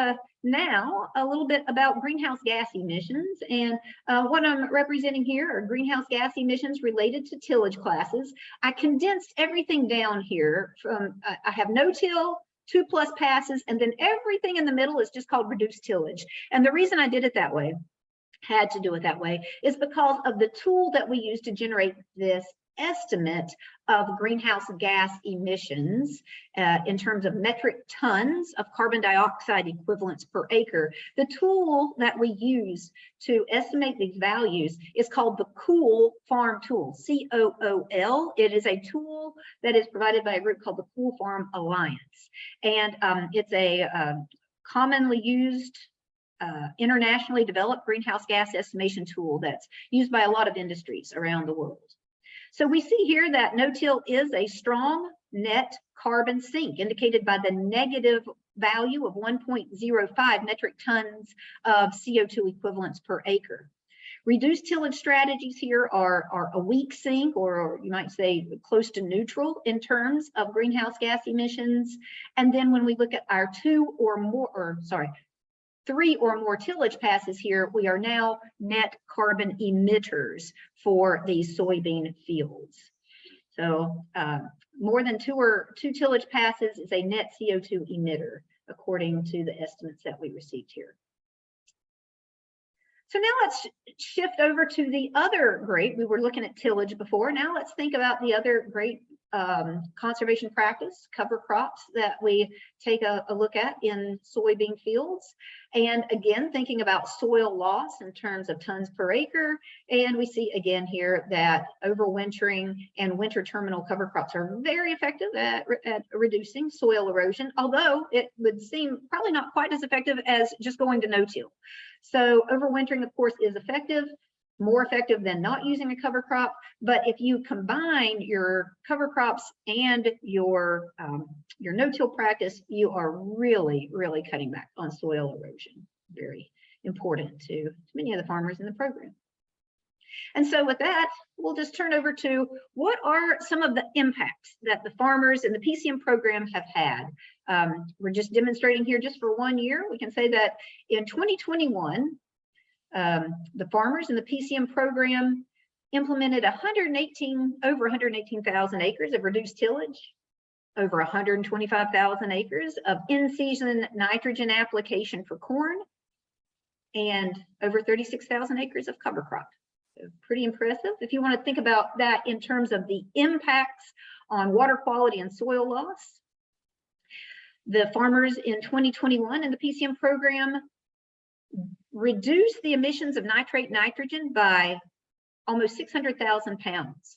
now a little bit about greenhouse gas emissions. And what I'm representing here are greenhouse gas emissions related to tillage classes. I condensed everything down here from, I have no-till, 2+ passes, and then everything in the middle is just called reduced tillage. And the reason I did it that way, had to do it that way, is because of the tool that we use to generate this estimate of greenhouse gas emissions in terms of metric tons of carbon dioxide equivalents per acre. The tool that we use to estimate these values is called the Cool Farm Tool, COOL. It is a tool that is provided by a group called the Cool Farm Alliance. And it's a commonly used internationally developed greenhouse gas estimation tool that's used by a lot of industries around the world. So we see here that no-till is a strong net carbon sink, indicated by the negative value of 1.05 metric tons of CO2 equivalents per acre. Reduced tillage strategies here are a weak sink, or you might say close to neutral in terms of greenhouse gas emissions. And then when we look at our 3 or more tillage passes here, we are now net carbon emitters for these soybean fields. So more than 2 tillage passes is a net CO2 emitter, according to the estimates that we received here. So now let's shift over to the other great, we were looking at tillage before, now let's think about the other great conservation practice, cover crops, that we take a look at in soybean fields. And again, thinking about soil loss in terms of tons per acre. And we see again here that overwintering and winter terminal cover crops are very effective at reducing soil erosion, although it would seem probably not quite as effective as just going to no-till. So overwintering, of course, is effective, more effective than not using a cover crop. But if you combine your cover crops and your no-till practice, you are really, really cutting back on soil erosion. Very important to many of the farmers in the program. And so with that, we'll just turn over to what are some of the impacts that the farmers in the PCM program have had. We're just demonstrating here just for 1 year. We can say that in 2021, the farmers in the PCM program implemented over 118,000 acres of reduced tillage, over 125,000 acres of in-season nitrogen application for corn, and over 36,000 acres of cover crop. So pretty impressive. If you want to think about that in terms of the impacts on water quality and soil loss, the farmers in 2021 in the PCM program reduced the emissions of nitrate nitrogen by almost 600,000 pounds.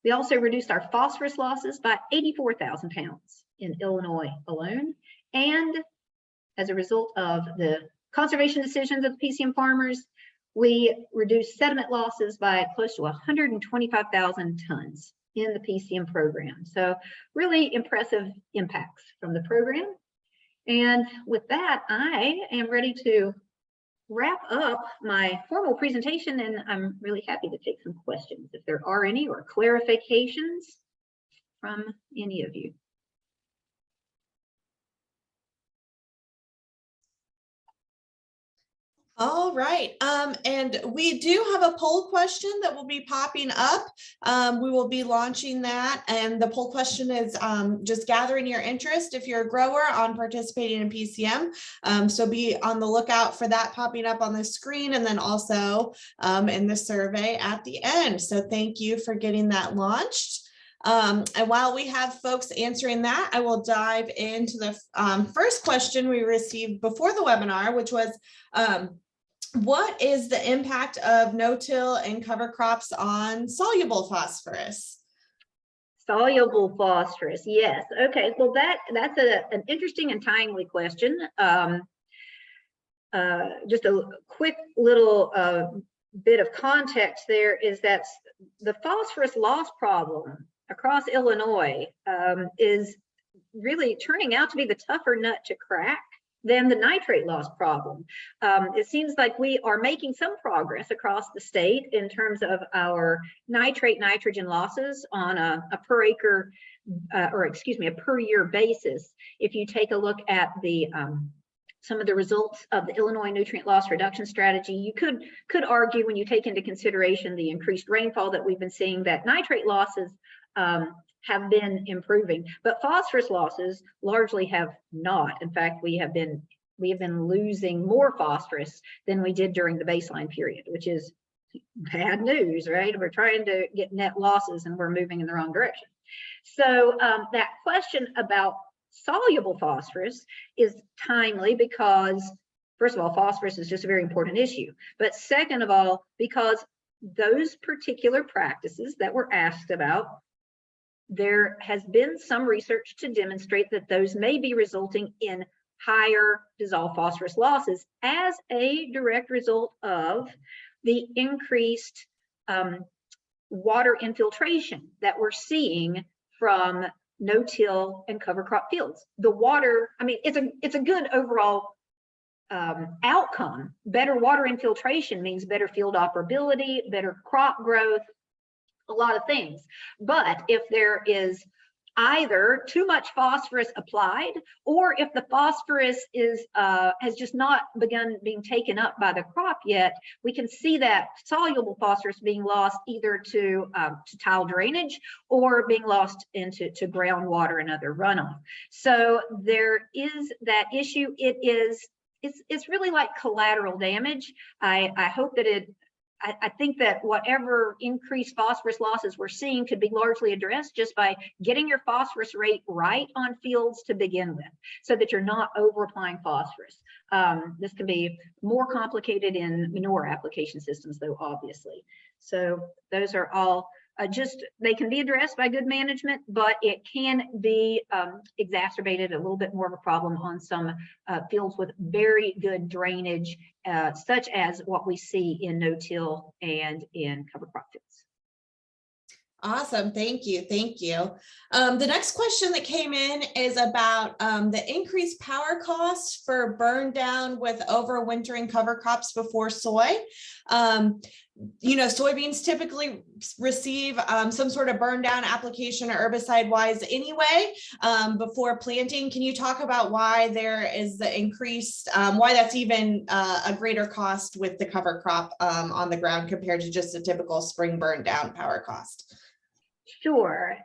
We also reduced our phosphorus losses by 84,000 pounds in Illinois alone. And as a result of the conservation decisions of the PCM farmers, we reduced sediment losses by close to 125,000 tons in the PCM program. So really impressive impacts from the program. And with that, I am ready to wrap up my formal presentation, and I'm really happy to take some questions if there are any, or clarifications from any of you. All right, and we do have a poll question that will be popping up. We will be launching that, and the poll question is just gathering your interest if you're a grower on participating in PCM. So be on the lookout for that popping up on the screen, and then also in the survey at the end. So thank you for getting that launched. And while we have folks answering that, I will dive into the first question we received before the webinar, which was, what is the impact of no-till and cover crops on soluble phosphorus? Soluble phosphorus, yes. Okay, well that's an interesting and timely question. Just a quick little bit of context there is that the phosphorus loss problem across Illinois is really turning out to be the tougher nut to crack than the nitrate loss problem. It seems like we are making some progress across the state in terms of our nitrate nitrogen losses on a per acre, or excuse me, a per year basis. If you take a look at the some of the results of the Illinois nutrient loss reduction strategy, you could argue, when you take into consideration the increased rainfall that we've been seeing, that nitrate losses have been improving, but phosphorus losses largely have not. In fact, we have been losing more phosphorus than we did during the baseline period, which is bad news, right? We're trying to get net losses and we're moving in the wrong direction. So that question about soluble phosphorus is timely because, first of all, phosphorus is just a very important issue, but second of all, because those particular practices that were asked about, there has been some research to demonstrate that those may be resulting in higher dissolved phosphorus losses as a direct result of the increased water infiltration that we're seeing from no-till and cover crop fields. The water, I mean, it's a good overall outcome. Better water infiltration means better field operability, better crop growth, a lot of things. But if there is either too much phosphorus applied, or if the phosphorus is has just not begun being taken up by the crop yet, we can see that soluble phosphorus being lost either to tile drainage or being lost into groundwater and other runoff. So there is that issue. It's really like collateral damage. I hope that I think that whatever increased phosphorus losses we're seeing could be largely addressed just by getting your phosphorus rate right on fields to begin with, so that you're not over applying phosphorus. This can be more complicated in manure application systems, though, obviously. So those are all they can be addressed by good management, but it can be exacerbated, a little bit more of a problem on some fields with very good drainage, such as what we see in no-till and in cover crop fields. Awesome, thank you, thank you. The next question that came in is about the increased power costs for burn down with overwintering cover crops before soy. You know, soybeans typically receive some sort of burn down application herbicide wise anyway before planting. Can you talk about why there is the increased, why that's even a greater cost with the cover crop on the ground compared to just a typical spring burn down power cost? Sure.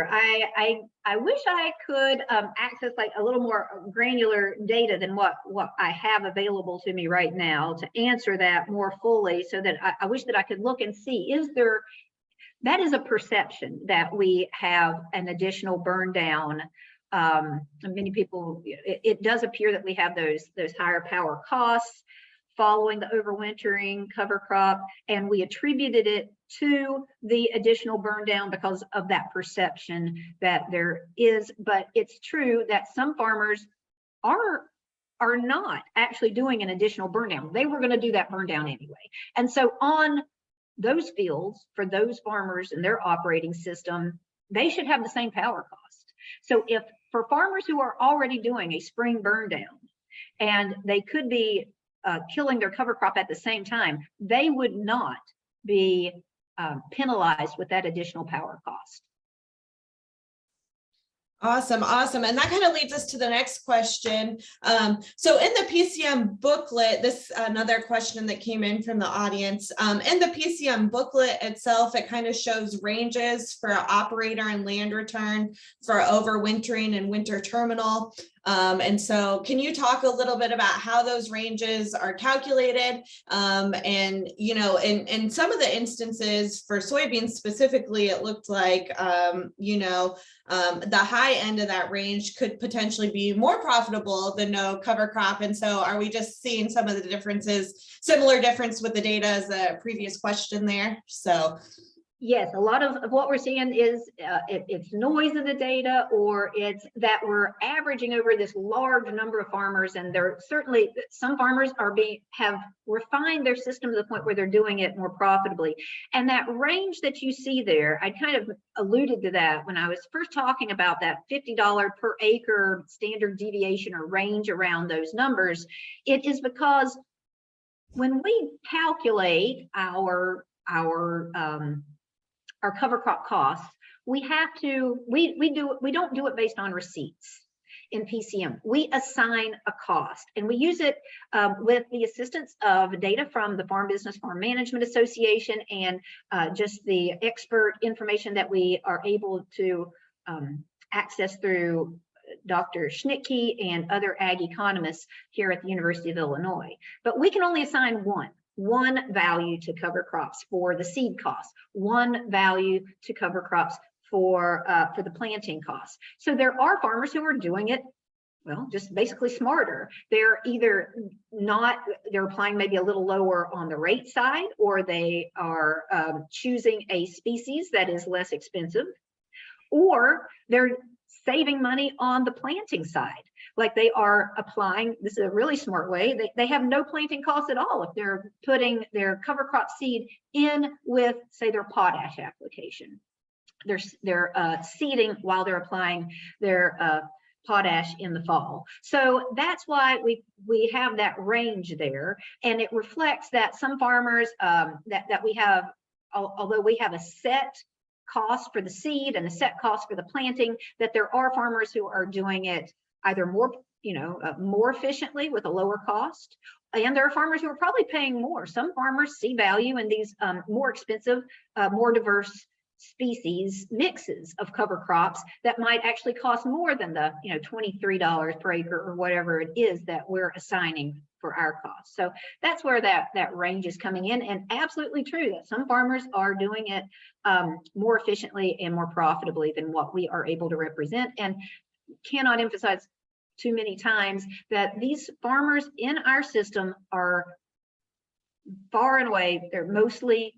I wish I could access like a little more granular data than what I have available to me right now to answer that more fully, so that I wish that I could look and see, that is a perception that we have an additional burn down. Many people, it does appear that we have those higher power costs following the overwintering cover crop, and we attributed it to the additional burn down because of that perception that there is. But it's true that some farmers are not actually doing an additional burn down. They were going to do that burn down anyway. And so on those fields, for those farmers and their operating system, they should have the same power cost. So if for farmers who are already doing a spring burn down, and they could be killing their cover crop at the same time, they would not be penalized with that additional power cost. Awesome, awesome. And that kind of leads us to the next question. So in the PCM booklet, this another question that came in from the audience. In the PCM booklet itself, it kind of shows ranges for operator and land return for overwintering and winter terminal. And so can you talk a little bit about how those ranges are calculated? And, you know, in some of the instances for soybeans specifically, it looked like, you know, the high end of that range could potentially be more profitable than no cover crop. And so are we just seeing some of the differences, similar difference with the data as the previous question there? So yes, a lot of what we're seeing is it's noise in the data, or it's that we're averaging over this large number of farmers, and there certainly some farmers have refined their system to the point where they're doing it more profitably. And that range that you see there, I kind of alluded to that when I was first talking about that $50 per acre standard deviation or range around those numbers. It is because when we calculate our cover crop costs, we don't do it based on receipts in PCM. We assign a cost, and we use it with the assistance of data from the Farm Business Farm Management Association and just the expert information that we are able to access through Dr. Schnittke and other ag economists here at the University of Illinois. But we can only assign one value to cover crops for the seed costs, one value to cover crops for the planting costs. So there are farmers who are doing it, well, just basically smarter. They're either they're applying maybe a little lower on the rate side, or they are choosing a species that is less expensive, or they're saving money on the planting side. Like they are applying, this is a really smart way, they have no planting costs at all if they're putting their cover crop seed in with, say, their potash application. They're seeding while they're applying their potash in the fall. So that's why we have that range there, and it reflects that some farmers that we have, although we have a set cost for the seed and a set cost for the planting, that there are farmers who are doing it either more efficiently with a lower cost, and there are farmers who are probably paying more. Some farmers see value in these more expensive, more diverse species mixes of cover crops that might actually cost more than the $23 per acre or whatever it is that we're assigning for our costs. So that's where that range is coming in, and absolutely true that some farmers are doing it more efficiently and more profitably than what we are able to represent. And cannot emphasize too many times that these farmers in our system are far and away, they're mostly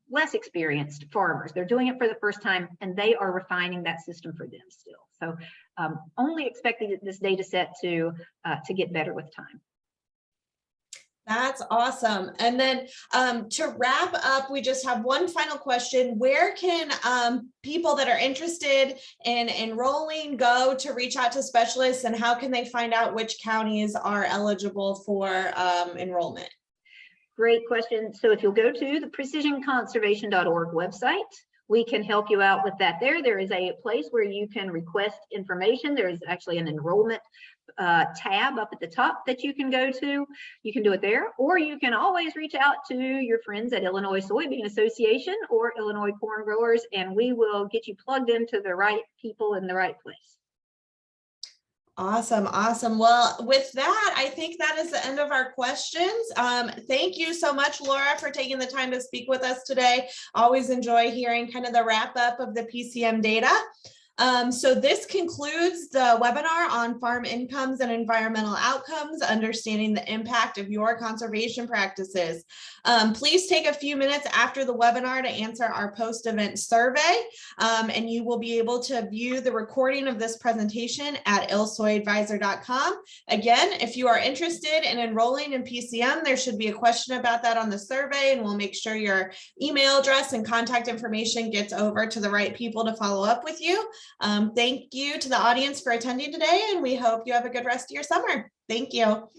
less experienced farmers. They're doing it for the first time, and they are refining that system for them still. So only expecting this data set to get better with time. That's awesome. And then to wrap up, we just have one final question. Where can people that are interested in enrolling go to reach out to specialists, and how can they find out which counties are eligible for enrollment? Great question. So if you'll go to the precisionconservation.org website, we can help you out with that there. There is a place where you can request information. There is actually an enrollment tab up at the top that you can go to. You can do it there, or you can always reach out to your friends at Illinois Soybean Association or Illinois Corn Growers, and we will get you plugged into the right people in the right place. Awesome. Awesome. Well, with that, I think that is the end of our questions. Thank you so much, Laura, for taking the time to speak with us today. Always enjoy hearing kind of the wrap up of the PCM data. So this concludes the webinar on farm incomes and environmental outcomes, understanding the impact of your conservation practices. Please take a few minutes after the webinar to answer our post-event survey, and you will be able to view the recording of this presentation at ILSoyAdvisor.com. Again, if you are interested in enrolling in PCM, there should be a question about that on the survey, and we'll make sure your email address and contact information gets over to the right people to follow up with you. Thank you to the audience for attending today, and we hope you have a good rest of your summer. Thank you.